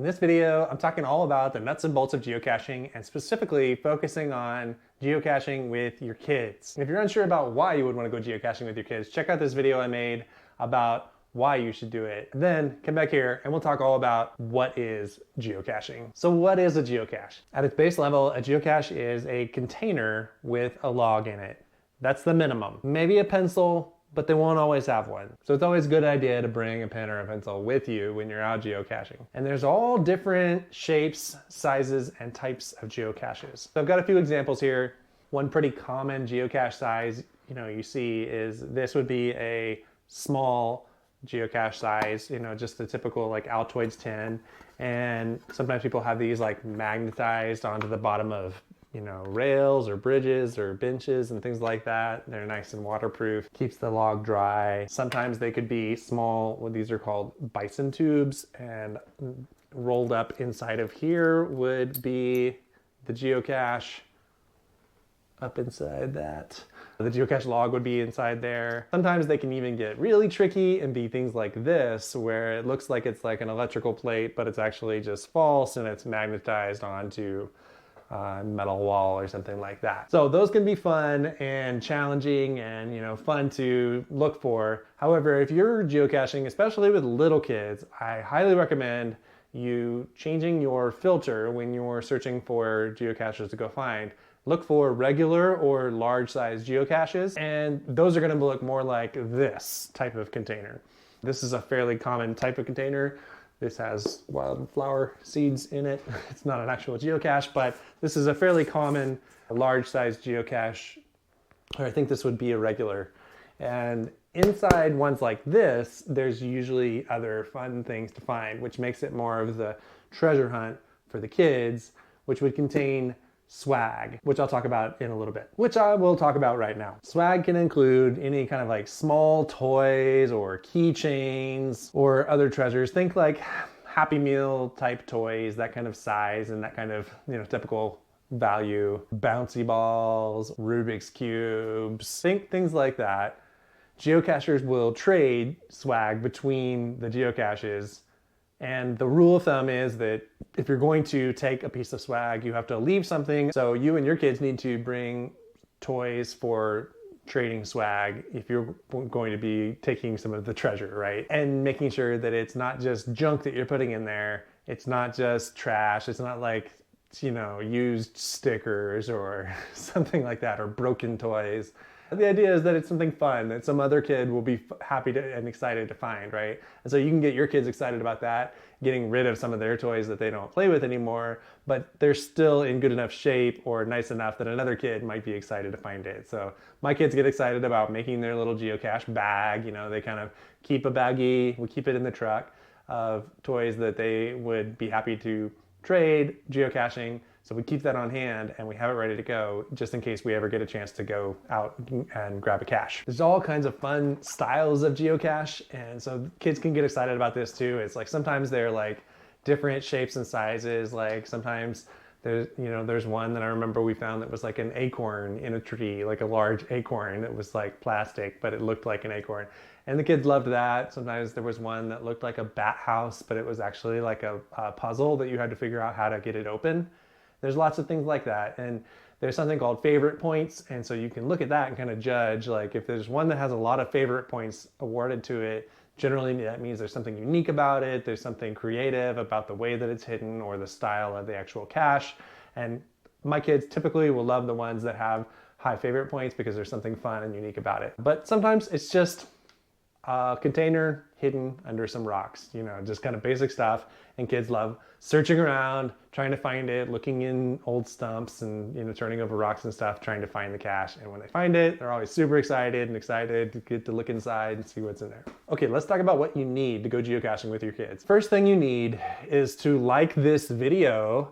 this video, I'm talking all about the nuts and bolts of geocaching and specifically focusing on geocaching with your kids. And if you're unsure about why you would want to go geocaching with your kids, check out this video I made about why you should do it. Then come back here and we'll talk all about what is geocaching. So what is a geocache? At its base level, a geocache is a container with a log in it. That's the minimum. Maybe a pencil, but they won't always have one. So it's always a good idea to bring a pen or a pencil with you when you're out geocaching. And there's all different shapes, sizes, and types of geocaches. So I've got a few examples here. One pretty common geocache size, you see is this would be a small geocache size, just the typical like Altoids tin. And sometimes people have these like magnetized onto the bottom of rails or bridges or benches and things like that. They're nice and waterproof, keeps the log dry. Sometimes they could be small, what these are called bison tubes, and rolled up inside of here would be the geocache up inside that. The geocache log would be inside there. Sometimes they can even get really tricky and be things like this, where it looks like it's like an electrical plate, but it's actually just false and it's magnetized onto metal wall or something like that. So those can be fun and challenging and fun to look for. However, if you're geocaching, especially with little kids, I highly recommend you changing your filter when you're searching for geocaches to go find. Look for regular or large size geocaches, and those are going to look more like this type of container. This is a fairly common type of container. This has wildflower seeds in it. It's not an actual geocache, but this is a fairly common large-sized geocache, or I think this would be a regular. And inside ones like this, there's usually other fun things to find, which makes it more of the treasure hunt for the kids, which would contain swag, which I'll talk about in a little bit, which I will talk about right now. Swag can include any kind of like small toys or keychains or other treasures. Think like Happy Meal type toys, that kind of size and that kind of, typical value. Bouncy balls, Rubik's Cubes, think things like that. Geocachers will trade swag between the geocaches. And the rule of thumb is that if you're going to take a piece of swag, you have to leave something. So you and your kids need to bring toys for trading swag if you're going to be taking some of the treasure, right? And making sure that it's not just junk that you're putting in there. It's not just trash. It's not like, used stickers or something like that, or broken toys. The idea is that it's something fun that some other kid will be happy to and excited to find, right? And so you can get your kids excited about that, getting rid of some of their toys that they don't play with anymore, but they're still in good enough shape or nice enough that another kid might be excited to find it. So my kids get excited about making their little geocache bag. They kind of keep a baggie, we keep it in the truck of toys that they would be happy to trade geocaching. So we keep that on hand and we have it ready to go just in case we ever get a chance to go out and grab a cache. There's all kinds of fun styles of geocache, and so kids can get excited about this too. It's like sometimes they're like different shapes and sizes. Like sometimes there's one that I remember we found that was like an acorn in a tree, like a large acorn that was like plastic, but it looked like an acorn. And the kids loved that. Sometimes there was one that looked like a bat house, but it was actually like a puzzle that you had to figure out how to get it open. There's lots of things like that. And there's something called favorite points. And so you can look at that and kind of judge, like if there's one that has a lot of favorite points awarded to it, generally that means there's something unique about it. There's something creative about the way that it's hidden or the style of the actual cache. And my kids typically will love the ones that have high favorite points because there's something fun and unique about it. But sometimes it's just a container hidden under some rocks, just kind of basic stuff. And kids love searching around, trying to find it, looking in old stumps and, turning over rocks and stuff, trying to find the cache. And when they find it, they're always super excited to get to look inside and see what's in there. Okay, let's talk about what you need to go geocaching with your kids. First thing you need is to like this video,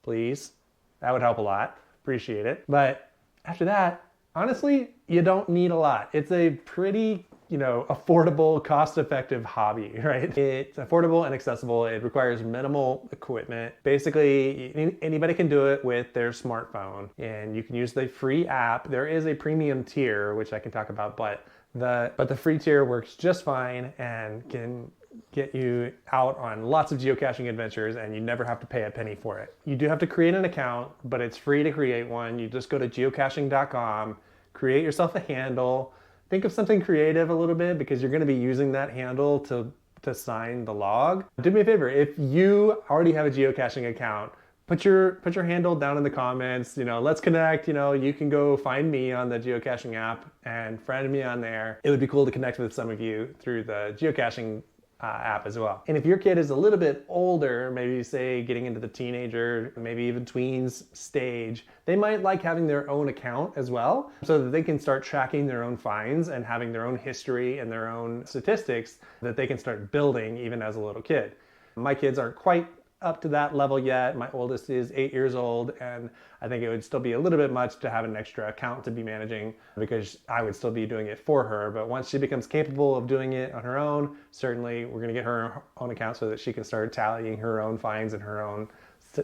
please. That would help a lot. Appreciate it. But after that, honestly, you don't need a lot. It's a pretty affordable, cost-effective hobby, right? It's affordable and accessible. It requires minimal equipment. Basically, anybody can do it with their smartphone, and you can use the free app. There is a premium tier, which I can talk about, but the free tier works just fine and can get you out on lots of geocaching adventures, and you never have to pay a penny for it. You do have to create an account, but it's free to create one. You just go to geocaching.com, create yourself a handle. Think of something creative a little bit, because you're going to be using that handle to sign the log. Do me a favor, if you already have a geocaching account, put your handle down in the comments. Let's connect. You can go find me on the geocaching app and friend me on there. It would be cool to connect with some of you through the geocaching app as well. And if your kid is a little bit older, maybe say getting into the teenager, maybe even tweens stage, they might like having their own account as well, so that they can start tracking their own finds and having their own history and their own statistics that they can start building even as a little kid. My kids aren't quite up to that level yet. My oldest is 8 years old, and I think it would still be a little bit much to have an extra account to be managing, because I would still be doing it for her. But once she becomes capable of doing it on her own, certainly we're going to get her own account so that she can start tallying her own finds and her own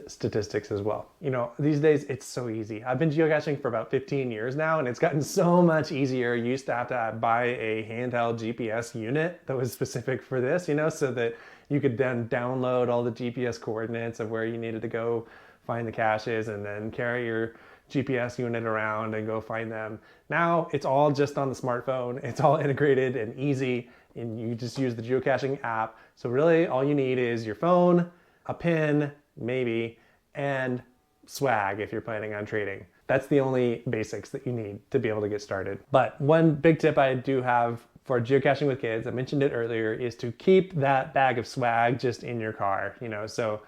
statistics as well. These days it's so easy. I've been geocaching for about 15 years now, and it's gotten so much easier. You used to have to buy a handheld GPS unit that was specific for this, so that you could then download all the GPS coordinates of where you needed to go find the caches, and then carry your GPS unit around and go find them. Now it's all just on the smartphone. It's all integrated and easy, and you just use the geocaching app. So really all you need is your phone, a pin, maybe, and swag if you're planning on trading. That's the only basics that you need to be able to get started. But one big tip I do have for geocaching with kids, I mentioned it earlier, is to keep that bag of swag just in your car. So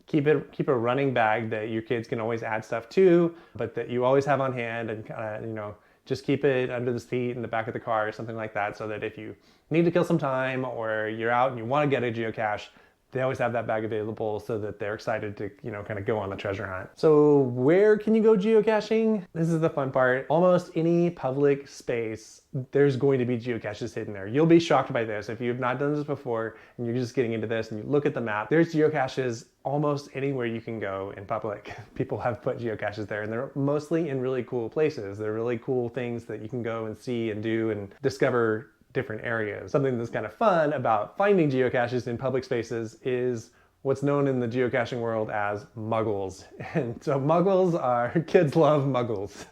keep a running bag that your kids can always add stuff to, but that you always have on hand, and kind of, just keep it under the seat in the back of the car or something like that, so that if you need to kill some time or you're out and you want to get a geocache, they always have that bag available, so that they're excited to, kind of go on the treasure hunt. So where can you go geocaching? This is the fun part. Almost any public space, there's going to be geocaches hidden there. You'll be shocked by this if you've not done this before and you're just getting into this and you look at the map. There's geocaches almost anywhere you can go in public. People have put geocaches there, and they're mostly in really cool places. They're really cool things that you can go and see and do and discover different areas. Something that's kind of fun about finding geocaches in public spaces is what's known in the geocaching world as Muggles. And so Muggles are, kids love Muggles,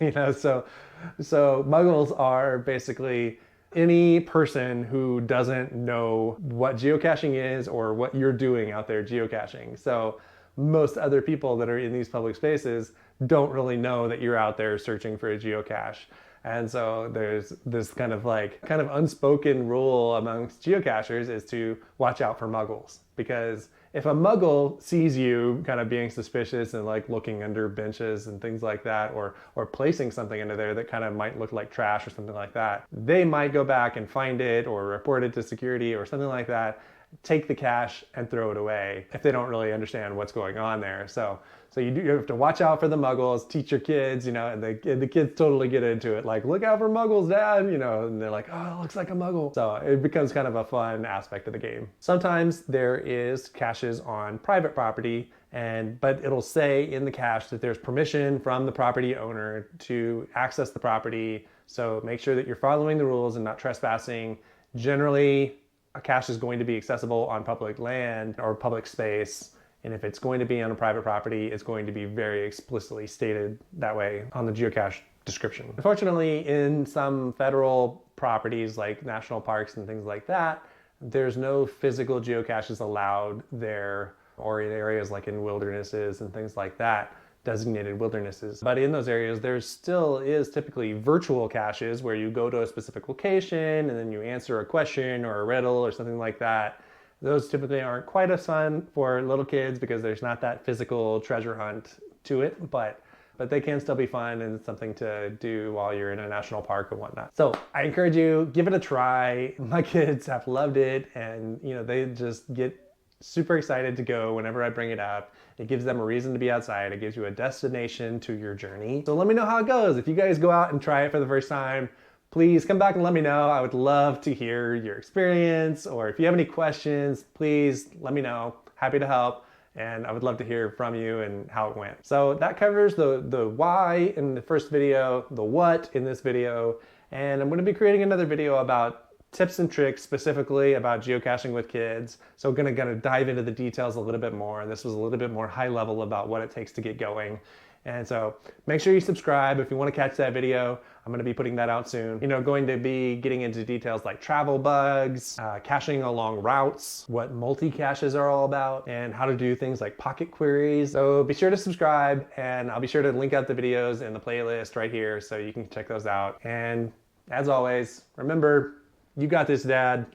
so Muggles are basically any person who doesn't know what geocaching is or what you're doing out there geocaching. So most other people that are in these public spaces don't really know that you're out there searching for a geocache. And so there's this kind of unspoken rule amongst geocachers is to watch out for Muggles. Because if a Muggle sees you kind of being suspicious and looking under benches and things like that, or placing something into there that kind of might look like trash or something like that, they might go back and find it or report it to security or something like that, take the cache and throw it away if they don't really understand what's going on there. So you have to watch out for the Muggles, teach your kids, and the kids totally get into it. Look out for Muggles, Dad, and they're like, oh, it looks like a Muggle. So it becomes kind of a fun aspect of the game. Sometimes there is caches on private property, but it'll say in the cache that there's permission from the property owner to access the property. So make sure that you're following the rules and not trespassing. Generally, a cache is going to be accessible on public land or public space. And if it's going to be on a private property, it's going to be very explicitly stated that way on the geocache description. Unfortunately, in some federal properties like national parks and things like that, there's no physical geocaches allowed there, or in areas like in wildernesses and things like that, designated wildernesses. But in those areas, there still is typically virtual caches where you go to a specific location and then you answer a question or a riddle or something like that. Those typically aren't quite as fun for little kids because there's not that physical treasure hunt to it, but they can still be fun and something to do while you're in a national park and whatnot. So I encourage you, give it a try. My kids have loved it, and they just get super excited to go whenever I bring it up. It gives them a reason to be outside. It gives you a destination to your journey. So let me know how it goes. If you guys go out and try it for the first time, please come back and let me know. I would love to hear your experience, or if you have any questions, please let me know. Happy to help, and I would love to hear from you and how it went. So that covers the why in the first video, the what in this video, and I'm going to be creating another video about tips and tricks specifically about geocaching with kids. So I'm gonna dive into the details a little bit more. This was a little bit more high level about what it takes to get going. And so make sure you subscribe if you want to catch that video. I'm going to be putting that out soon. You know, going to be getting into details like travel bugs, caching along routes, what multi-caches are all about, and how to do things like pocket queries. So be sure to subscribe, and I'll be sure to link out the videos in the playlist right here so you can check those out. And as always, remember, you got this, Dad.